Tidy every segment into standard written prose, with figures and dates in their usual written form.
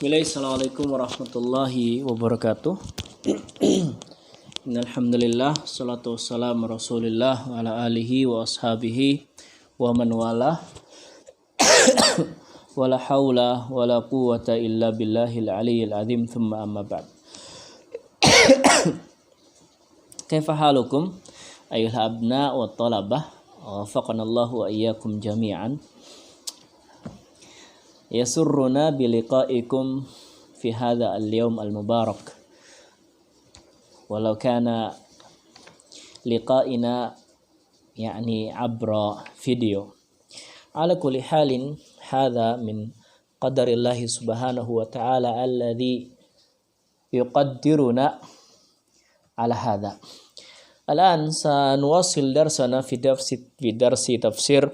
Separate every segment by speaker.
Speaker 1: Bismillahirrahmanirrahim. Assalamualaikum warahmatullahi wabarakatuh. Innalhamdulillah, salatu wassalamu rasulillah wa ala alihi wa ashabihi wa man wala. Wala hawla wala quwwata illa billahil aliyyil azim, thumma amma ba'd. Kaifa halukum ayyuhal abna wa talabah, wafaqanallahu wa iyyakum jami'an. Yasurruna biliqa'ikum fi hadha al-yawm al-mubarak. Walau kana liqa'ina yani abra video. Ala kulli halin hadha min qadarillahi subhanahu wa ta'ala alladhi yuqaddiruna ala hadha. Al-an sanuwasil darsana fi darsi tafsir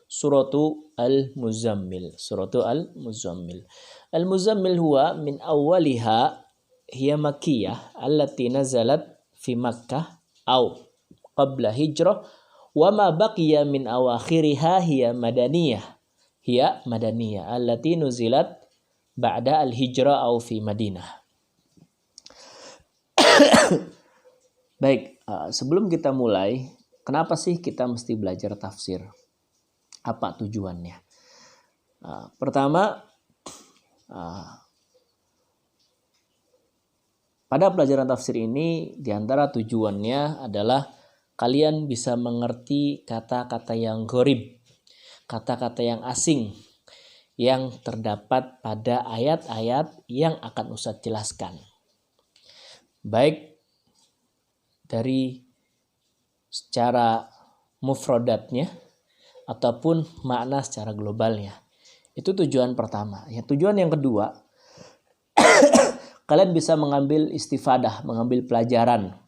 Speaker 1: suratu Al-Muzammil. Suratu Al-Muzammil. Al-Muzammil huwa min awwaliha hiya makkiyah allati nazalat fi Makkah aw qabla hijrah, wa ma baqiya min awakhiriha hiya madaniyah. Hiya madaniyah allati nuzilat ba'da al-hijrah aw fi Madinah. Baik, sebelum kita mulai, kenapa sih kita mesti belajar tafsir? Apa tujuannya? Pertama, pada pelajaran tafsir ini diantara tujuannya adalah kalian bisa mengerti kata-kata yang gharib, kata-kata yang asing yang terdapat pada ayat-ayat yang akan Ustadz jelaskan. Baik dari secara mufradatnya ataupun makna secara globalnya. Itu tujuan pertama. Ya, tujuan yang kedua, kalian bisa mengambil istifadah, mengambil pelajaran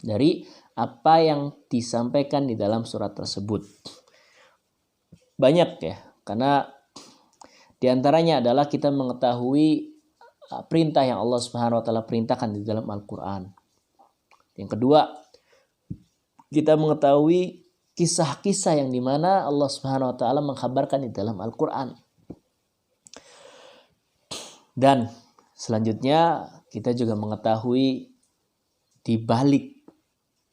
Speaker 1: dari apa yang disampaikan di dalam surat tersebut. Banyak ya, karena diantaranya adalah kita mengetahui perintah yang Allah Subhanahu wa taala perintahkan di dalam Al-Qur'an. Yang kedua, kita mengetahui kisah-kisah yang dimana Allah Subhanahu wa taala mengkhabarkan di dalam Al-Quran. Dan selanjutnya kita juga mengetahui di balik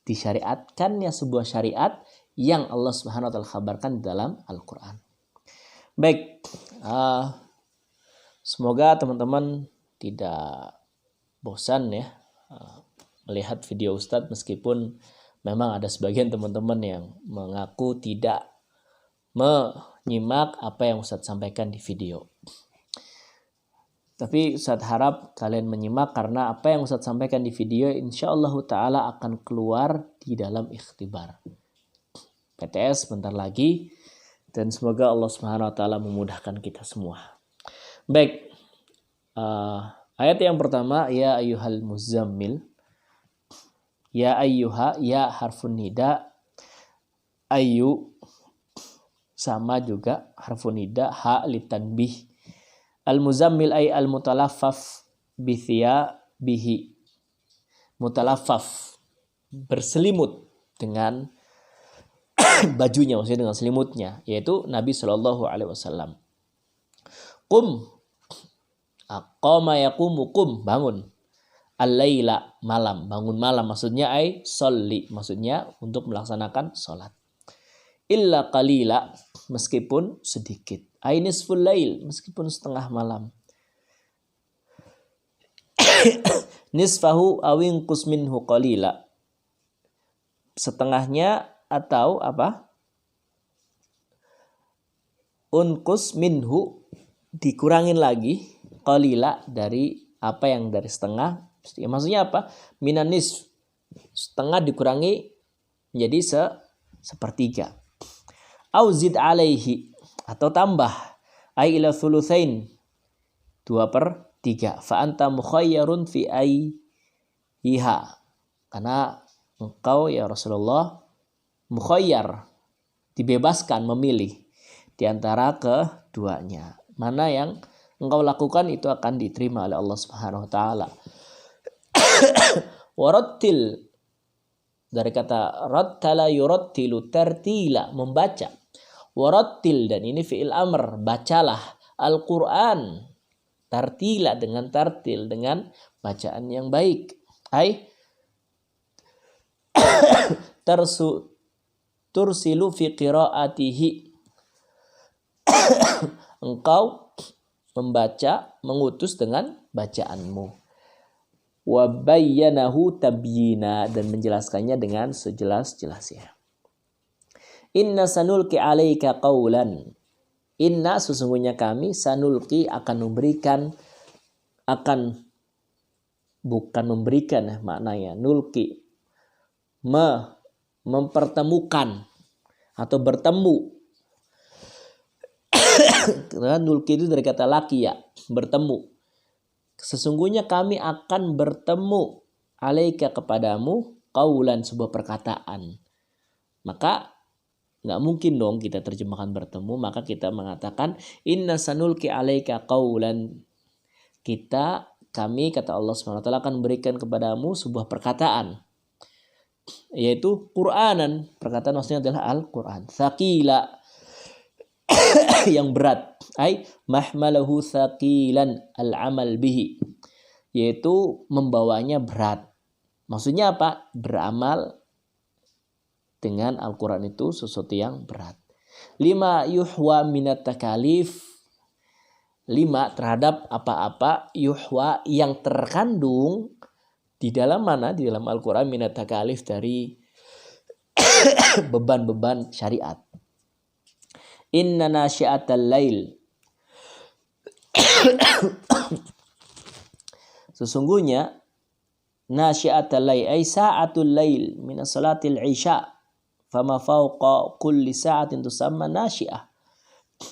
Speaker 1: disyariatkannya sebuah syariat yang Allah Subhanahu wa taala khabarkan di dalam Al-Quran. Baik, semoga teman-teman tidak bosan ya melihat video Ustadz, meskipun memang ada sebagian teman-teman yang mengaku tidak menyimak apa yang Ustadz sampaikan di video. Tapi Ustadz harap kalian menyimak, karena apa yang Ustadz sampaikan di video insyaallah ta'ala akan keluar di dalam ikhtibar PTS bentar lagi, dan semoga Allah Subhanahu wa taala memudahkan kita semua. Baik, ayat yang pertama, ya ayyuhal muzammil. Ya ayyuha, ya harfun nida, ayyu sama juga harfun nida, ha litanbih. Al-muzammil ay al-mutalaffaf bithya bihi. Mutalaffaf, berselimut dengan bajunya, maksudnya dengan selimutnya, yaitu Nabi Shallallahu alaihi wasallam. Qum, aqama yaqumu, qum, bangun. Al-laila, malam, bangun malam, maksudnya ay sholli, maksudnya untuk melaksanakan sholat. Illa qalila, meskipun sedikit. Ay nisful lail, meskipun setengah malam. Nisfahu awinqus minhu qalila, setengahnya atau apa? Unqus minhu, dikurangin lagi, qalila, dari apa yang dari setengah. Maksudnya apa? Minanis, setengah dikurangi menjadi sepertiga. Au zid alaihi, atau tambah. Ay ila thuluthain, 2/3. Fa anta mukhayyarun fi ayyiha, karena engkau ya Rasulullah mukhayyar, dibebaskan memilih di antara keduanya. Mana yang engkau lakukan itu akan diterima oleh Allah Subhanahu wa taala. Warattil, dari kata rattala yurattilu tartila, membaca. Warattil, dan ini fi'il amr, bacalah Al-Quran tartila, dengan tartil, dengan bacaan yang baik. Tursilu fi qiraatihi, engkau membaca, mengutus dengan bacaanmu. Wa bayyanahu tabyina, dan menjelaskannya dengan sejelas-jelasnya. Inna sanulki alaika qawlan, inna sesungguhnya kami, sanulki akan memberikan, bukan memberikan maknanya, nulki mempertemukan atau bertemu. Karena nulki itu dari kata laqiya, bertemu. Sesungguhnya kami akan bertemu alaika kepadamu, qaulan, sebuah perkataan. Maka nggak mungkin dong kita terjemahkan bertemu, maka kita mengatakan inna sanulki alaika qaulan, kami kata Allah SWT akan berikan kepadamu sebuah perkataan, yaitu Qur'anan. Perkataan maksudnya adalah Al-Quran. Thaqila, yang berat. Mahmalahu thaqilan al-amal bihi, yaitu membawanya berat. Maksudnya apa? Beramal dengan Al-Quran itu sesuatu yang berat. 5 yuhwa minat takalif, 5 terhadap apa-apa yuhwa yang terkandung di dalam mana? Di dalam Al-Quran, minat takalif, dari beban-beban syariat. Inna nasyi'atal lail, sesungguhnya nasyi'atal lail ay sa'atul lail min salatil isya fama fawqa kulli sa'atin tusamma nasyi'ah.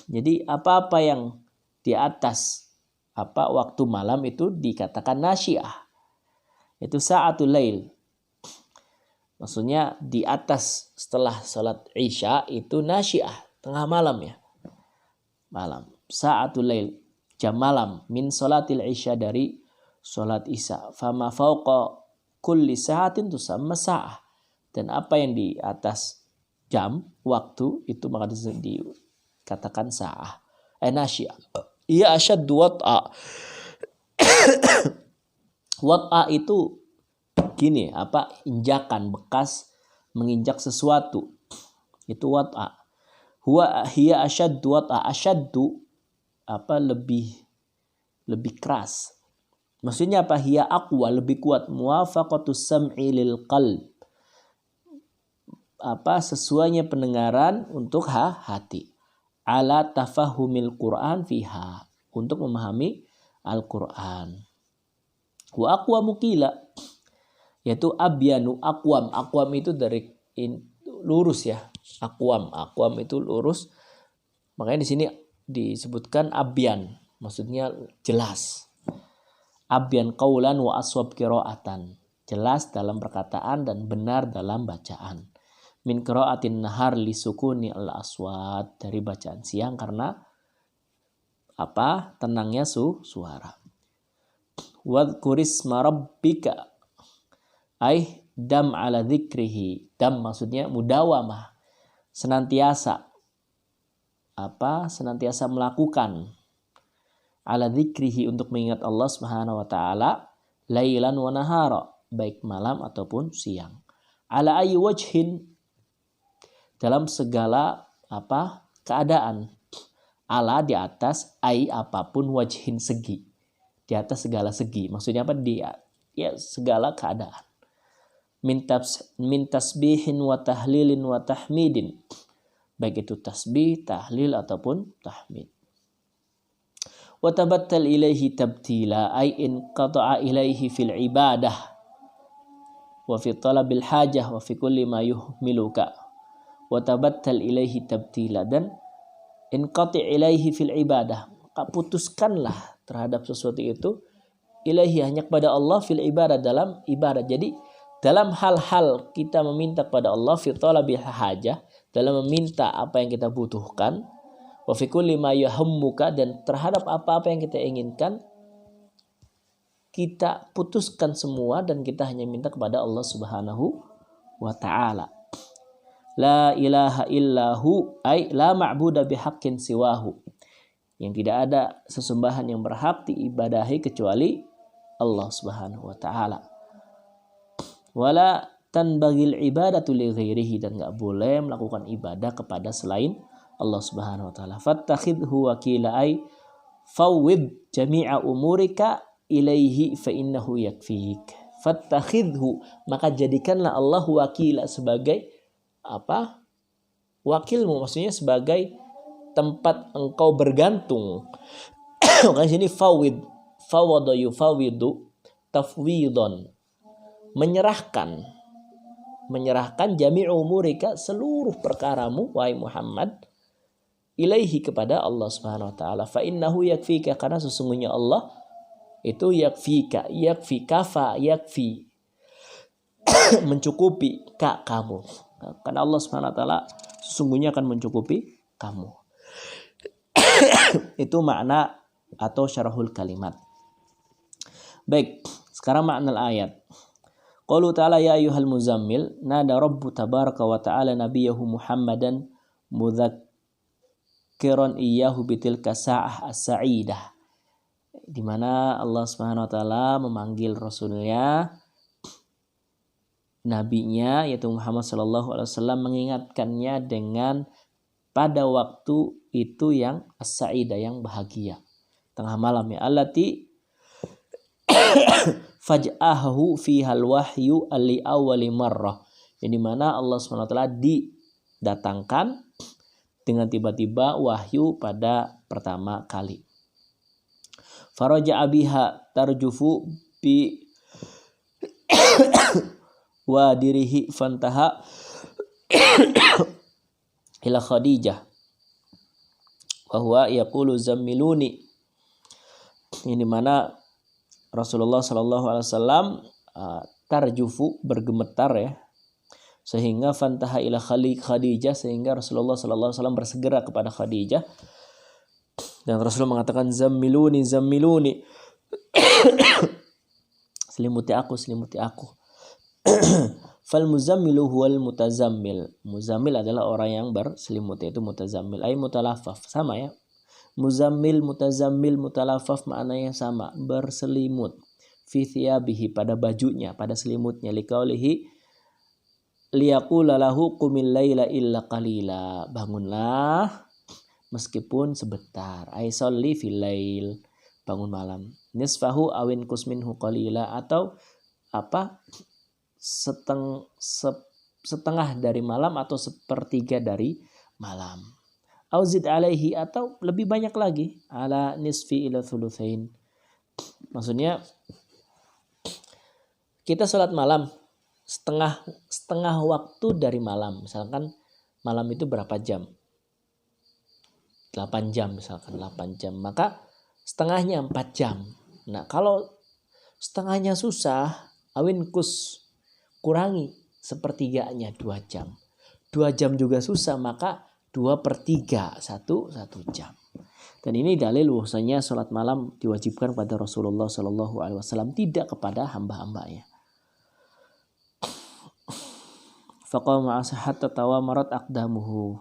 Speaker 1: Jadi apa-apa yang di atas waktu malam itu dikatakan nasyi'ah. Itu sa'atul lail. Maksudnya di atas setelah salat isya itu nasyi'ah, tengah malam ya. Malam. Sa'atul lail, jam malam, min salatil isya, dari salat isya. Fama fawqa kulli sa'atin tusamma sa'ah. Dan apa yang di atas jam, waktu, itu maka dikatakan sa'ah. Nasyi'ah. Ia asyaddu wat'a. Wat'a itu gini, injakan, bekas menginjak sesuatu. Itu wat'a. Hiya asyaddu wat'a. Asyaddu lebih keras. Maksudnya apa? Hiya aqwa, lebih kuat. Muwafaqatus sam'i lil qalb, sesuainya pendengaran untuk hati. Ala tafahumil Qur'an fiha, untuk memahami Al-Quran. Wa aqwamu qila, yaitu abyanu, aqwam. Aqwam itu dari lurus ya. Aqwam itu lurus. Makanya di sini disebutkan abyan, maksudnya jelas. Abyan qaulan wa aswab qiraatan, jelas dalam perkataan dan benar dalam bacaan. Min qiraatin nahar li sukuni al aswat, dari bacaan siang karena tenangnya suara. Wadhkurisma rabbika ay dam ala dzikrihi. Dam maksudnya mudawamah, senantiasa melakukan, ala dzikrihi, untuk mengingat Allah Subhanahu wa taala, lailan wa nahara, baik malam ataupun siang. Ala ayyi wajhin, dalam segala keadaan. Ala di atas, ai apapun, wajhin segi, di atas segala segi. Maksudnya apa? Dia segala keadaan. Min tasbihin wa tahlilin wa tahmidin, baik itu tasbih, tahlil ataupun tahmid. Wa tabattal ilaihi tabtila, ay in qata'a ilaihi fil ibadah wa fi talabil hajah wa fi kulli ma yuhmiluka. Wa tabattal ilaihi tabtila, dan inqati' ilaihi fil ibadah, maka putuskanlah terhadap sesuatu itu, ilaihi, hanya kepada Allah, fil ibadah, dalam ibadah. Jadi dalam hal-hal kita meminta kepada Allah, fi talabil hajah, dalam meminta apa yang kita butuhkan, wa fi kulli ma yahummuka, dan terhadap apa-apa yang kita inginkan, kita putuskan semua dan kita hanya minta kepada Allah Subhanahu wa ta'ala. La ilaha illahu, ay la ma'buda bihaqqin siwahu, yang tidak ada sesembahan yang berhak diibadahi kecuali Allah Subhanahu wa taala. Wala tanbaghil ibadatu li ghairihi, dan enggak boleh melakukan ibadah kepada selain Allah Subhanahu wa taala. Fattakhidhu wakila ay fawwid jami'a umurika ilaihi fa innahu yakfik. Fattakhidhu, maka jadikanlah Allah wakila sebagai apa? Wakilmu, maksudnya sebagai tempat engkau bergantung. Kan sini fawid, fawada yufawidu tafwidon, menyerahkan jami'u umurika, seluruh perkaramu wahai Muhammad, ilaihi kepada Allah Subhanahu wa taala. Fa innahu yakfika, karena sesungguhnya Allah itu yakfika, yakfi kafa yakfi, mencukupi kamu. Karena Allah Subhanahu wa taala sesungguhnya akan mencukupi kamu. Itu makna atau syarahul kalimat. Baik, sekarang makna ayat. Qalu ta'ala ya ayyuhal muzammil nada rabbu tabaraka wa ta'ala nabiyahu Muhammadan mudzakkiran iyyahu bitilka sa'ah as-sa'idah. Di mana Allah Subhanahu wa taala memanggil rasulnya, nabinya yaitu Muhammad sallallahu alaihi wasallam, mengingatkannya dengan pada waktu itu yang as-sa'idah, yang bahagia, tengah malam ya, allati faj'ahu fihal wahyu li awwali marrah, yang dimana Allah SWT didatangkan dengan tiba-tiba wahyu pada pertama kali. Faraja'a biha tarjufu bi wadirihi fantaha ila Khadijah wa huwa yaqulu zammiluni. Ini mana Rasulullah sallallahu alaihi wasallam tarjufu, bergemetar ya, sehingga fantaha ila Khadijah, sehingga Rasulullah sallallahu alaihi wasallam bersegera kepada Khadijah, dan Rasulullah mengatakan zammiluni zammiluni, selimuti aku selimuti aku. Fal muzammilu huwal mutazammil. Muzammil adalah orang yang berselimut, yaitu mutazammil ay mutalaffaf, sama ya. Muzammil, mutazammil, mutalaffaf maknanya sama, berselimut. Fi thiyabihi, pada bajunya, pada selimutnya. Liqaulihi liyaqula lahu qumil laila illa qalila, bangunlah meskipun sebentar. Ay sholli fil lail, bangun malam. Nisfahu awin kusminhu qalila, atau apa? Setengah dari malam atau sepertiga dari malam. Auzid alaihi, atau lebih banyak lagi, ala nisfi ila thulutsain. Maksudnya kita sholat malam setengah waktu dari malam. Misalkan malam itu berapa jam? 8 jam misalkan, 8 jam. Maka setengahnya 4 jam. Nah, kalau setengahnya susah, awin kus, kurangi sepertiganya 2 jam. 2 jam juga susah, maka 2/3, 1 jam. Dan ini dalil bahwasanya sholat malam diwajibkan pada Rasulullah Shallallahu Alaihi Wasallam, tidak kepada hamba-hambanya. Faqama hatta tawamarat aqdamuhu.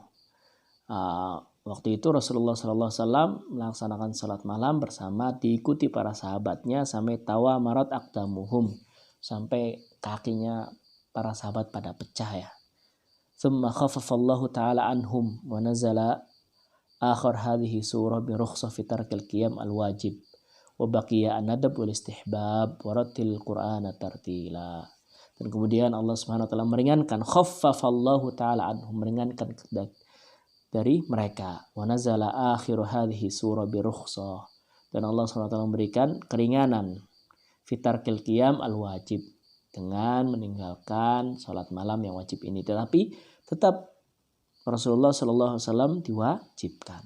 Speaker 1: Waktu itu Rasulullah Shallallahu Alaihi Wasallam melaksanakan sholat malam bersama, diikuti para sahabatnya sampai tawamarat aqdamuhum, sampai kakinya para sahabat pada pecah ya. Tsumma khaffafallahu ta'ala anhum wa nazala akhir hadhihi surah bi rukhsah fi tarkil qiyam al-wajib wa baqiya an-nadab wal istihbab wa rattil qur'ana tartila. Dan kemudian Allah Subhanahu wa taala meringankan, khaffafallahu ta'ala anhum, meringankan dari mereka. Wa nazala akhir hadhihi surah bi rukhsah, dan Allah Subhanahu wa taala memberikan keringanan fi tarkil qiyam al-wajib, dengan meninggalkan sholat malam yang wajib ini. Tetapi tetap Rasulullah Shallallahu Alaihi Wasallam diwajibkan.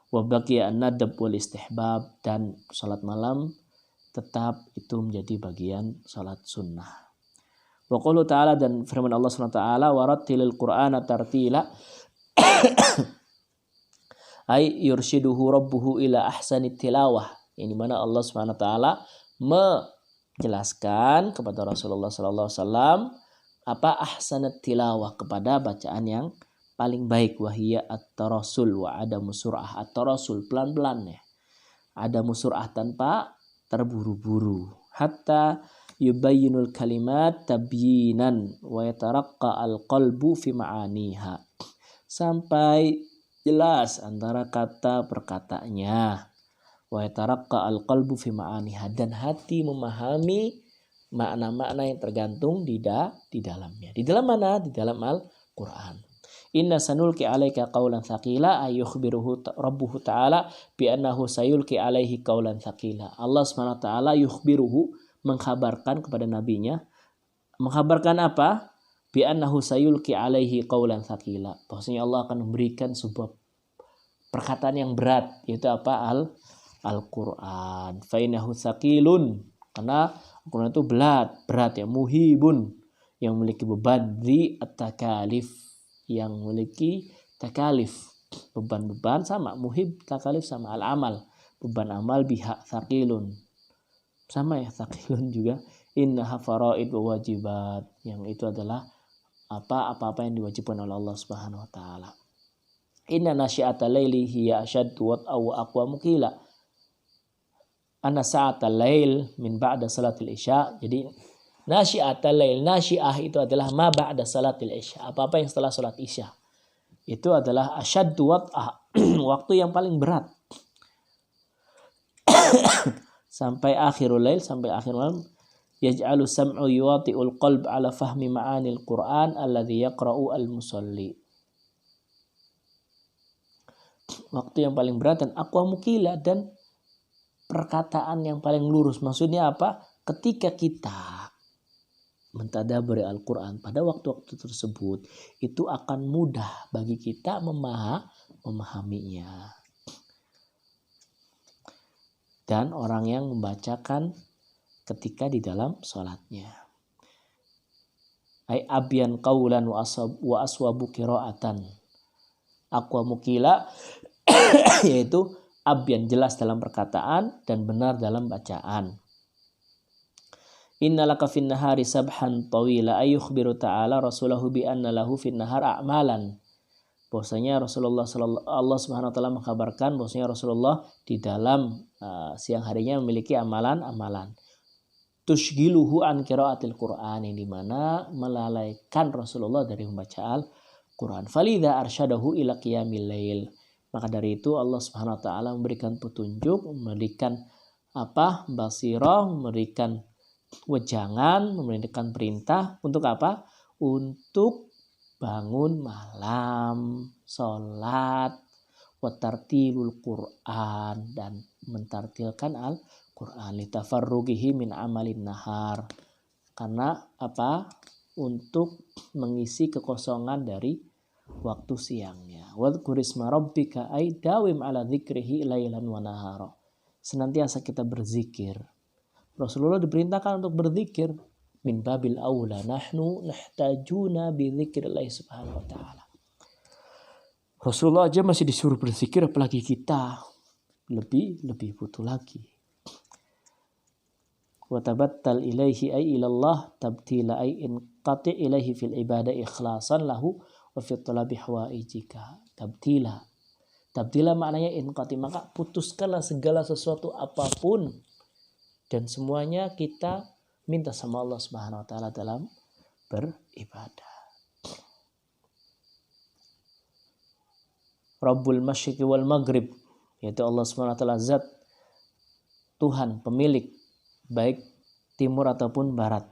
Speaker 1: Wa baqiya an-nadab wal istihbab, dan sholat malam tetap itu menjadi bagian sholat sunnah. Wa qulu ta'ala, dan firman Allah Subhanahu wa taala, warattilil qur'ana tartila, ay yurshiduhu rabbuhu ila ahsanit tilawah. Ini mana Allah Subhanahu wa taala jelaskan kepada Rasulullah Sallallahu Alaihi Wasallam apa ahsanat tilawah, kepada bacaan yang paling baik, wahiyya at-tarasul wa adamu sur'ah. At-tarasul pelan-pelan ya. Adamu sur'ah tanpa terburu-buru. Hatta yubayyinul kalimat tabyinan wa yataraqqa al-qalbu fi ma'aniha. Sampai jelas antara kata perkataannya. Wa yataraqqa al-qalbu fi ma'aniha, dan hati memahami makna-makna yang tergantung di dalamnya. Di dalam mana? Di dalam Al-Qur'an. Inna sanulki alaika qawlan thaqila ayukhbiruhu rabbuhu ta'ala bi annahu sayulki alaihi qawlan thaqila. Allah SWT yukhbiruhu, mengkhabarkan kepada nabinya. Mengkhabarkan apa? Bi annahu sayulki alaihi qawlan thaqila. Bahwasanya Allah akan memberikan sebuah perkataan yang berat, yaitu apa? Al-Qur'an. Fa innahu thaqilun, karena Al-Qur'an itu berat ya, muhibun, yang memiliki beban, di at-takalif, yang memiliki takalif, beban-beban sama, muhib takalif sama, al-amal, beban amal, biha thaqilun, sama ya, thaqilun juga, innaha faraid wa wajibat, yang itu adalah apa-apa yang diwajibkan oleh Allah Subhanahu wa taala. Inna nasyi'atal laili hiya ashaddu wat'a wa aqwamu qila. Anna sa'atal lail min ba'da salatil isya. Jadi nasyi'atal lail, nasyi'ah itu adalah ma ba'da salatil isya, apa-apa yang setelah salat isya. Itu adalah asyaddu wat'a, waktu yang paling berat. Sampai akhirul lail, sampai akhir malam. Yaj'alu sam'u yuwati'ul qalb ala fahmi ma'anil Qur'an alladhi yaqra'u al-musalli. Waktu yang paling berat, dan aqwamu qila, dan perkataan yang paling lurus. Maksudnya apa? Ketika kita mentadaburi Al-Quran pada waktu-waktu tersebut, itu akan mudah bagi kita memahaminya. Dan orang yang membacakan ketika di dalam sholatnya. Ay abyan qawlan wa aswabu qira'atan. Aqwamu qila, yaitu abyan, jelas dalam perkataan dan benar dalam bacaan. Innalaka fin nahari sabhan tawila ayukhbiru ta'ala rasulahu bi anna lahu fin nahar a'malan. Bahwasanya Allah Subhanahu wa taala mengkabarkan bahwasanya Rasulullah di dalam siang harinya memiliki amalan-amalan. Tushgiluhu an qiraatil Qur'an, yang dimana melalaikan Rasulullah dari membaca Al-Qur'an. Falidha arsyadahu ila qiyamil lail. Maka dari itu Allah Subhanahu wa taala memberikan petunjuk, memberikan basirah, memberikan wejangan, memberikan perintah untuk apa? Untuk bangun malam, sholat, watartilul Qur'an, dan mentartilkan Al-Qur'an, litafarrugihi min amalin nahar. Karena apa? Untuk mengisi kekosongan dari waktu siangnya. Wadhkurisma rabbika ay dawim ala dzikrihi lailan wa nahara. Senantiasa kita berzikir. Rasulullah diperintahkan untuk berzikir. Min babil aula nahnu nahtajuna bi dzikrillah subhanahu wa ta'ala. Rasulullah aja masih disuruh berzikir, apalagi kita lebih butuh lagi. Wa tabattal ilaihi ay ilallah tabtila ay inqati ilaihi fil ibadah ikhlasan lahu wa fi talabi hawaijika. Tabtila maknanya inqati, maka putuskanlah segala sesuatu apapun dan semuanya kita minta sama Allah Subhanahu wa taala dalam beribadah. Rabbul masyriqi wal maghrib, yaitu Allah Subhanahu wa taala zat Tuhan pemilik baik timur ataupun barat.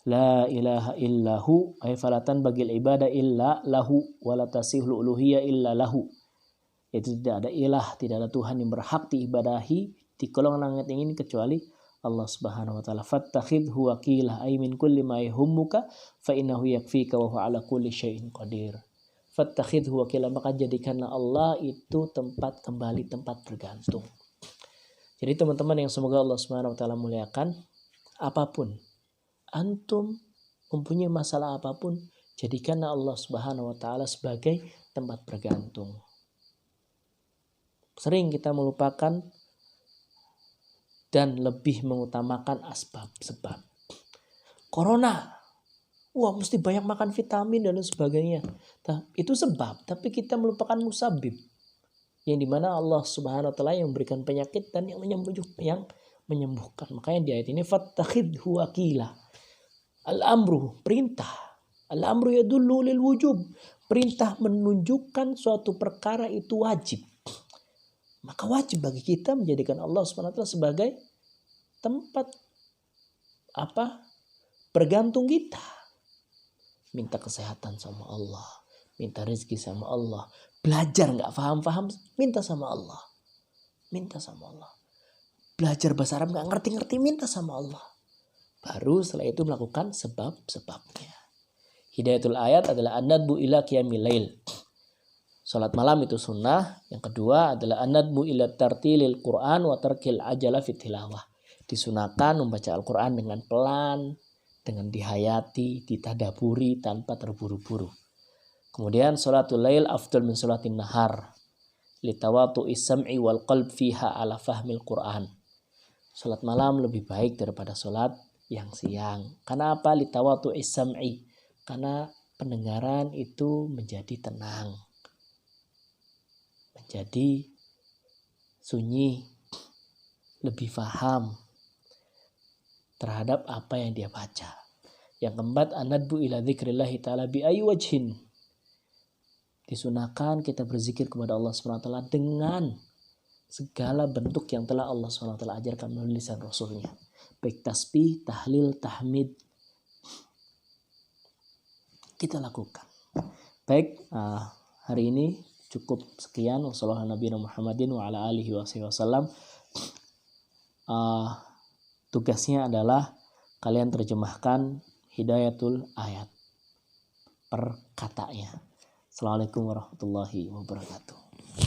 Speaker 1: La ilaha illahu ay falatan bagil ibadah illa lahu wala tasihlu uluhiyya illa lahu. Itu tidak ada ilah, tidak ada Tuhan yang berhak diibadahi di kolong langit ini kecuali Allah Subhanahu wa taala. Fattakhidhu wakila ay min kulli ma yahummuka fa innahu yakfika wa huwa ala kulli syai'in qadir. Fattakhidhu wakila, maka jadikanlah Allah itu tempat kembali, tempat bergantung. Jadi teman-teman yang semoga Allah Subhanahu wa taala muliakan, apapun antum mempunyai masalah apapun, jadikanlah Allah Subhanahu wa taala sebagai tempat bergantung. Sering kita melupakan dan lebih mengutamakan asbab sebab. Corona Wah, mesti banyak makan vitamin dan lain sebagainya. Nah, itu sebab, tapi kita melupakan musabib. Yang dimana Allah Subhanahu wa taala yang memberikan penyakit dan yang menyembuhkan. Makanya di ayat ini fattakhidhu wakila. Al-amru, perintah. Al-amru yadullu lil wujub. Perintah menunjukkan suatu perkara itu wajib. Maka wajib bagi kita menjadikan Allah Subhanahu wa taala sebagai tempat bergantung kita. Minta kesehatan sama Allah, minta rezeki sama Allah, belajar nggak paham, minta sama Allah, belajar bahasa Arab nggak ngerti, minta sama Allah. Baru setelah itu melakukan sebab-sebabnya. Hidayatul ayat adalah an-nadbu ila qiyamil lail. Salat malam itu sunnah. Yang kedua adalah an-nadbu ila tartilil Quran wa tarkil ajala fit tilawah. Disunahkan membaca Al-Quran dengan pelan, dengan dihayati, ditadaburi tanpa terburu-buru. Kemudian sholatul lail afdal min sholatin nahar. Litawatu'i sam'i wal qalb fiha ala fahmil Quran. Sholat malam lebih baik daripada sholat yang siang. Karena apa? Litawatu'i sam'i. Karena pendengaran itu menjadi tenang. Menjadi sunyi. Lebih paham terhadap apa yang dia baca. Yang keempat, anadbu ila dzikrillahi ta'ala bi ayyi wajhin. Disunahkan kita berzikir kepada Allah SWT dengan segala bentuk yang telah Allah SWT ajarkan melalui lisan Rasulnya. Baik tasbih, tahlil, tahmid. Kita lakukan. Baik, hari ini cukup sekian. Wassalamualaikum warahmatullahi wabarakatuh. Tugasnya adalah kalian terjemahkan hidayatul ayat per katanya. Assalamualaikum warahmatullahi wabarakatuh.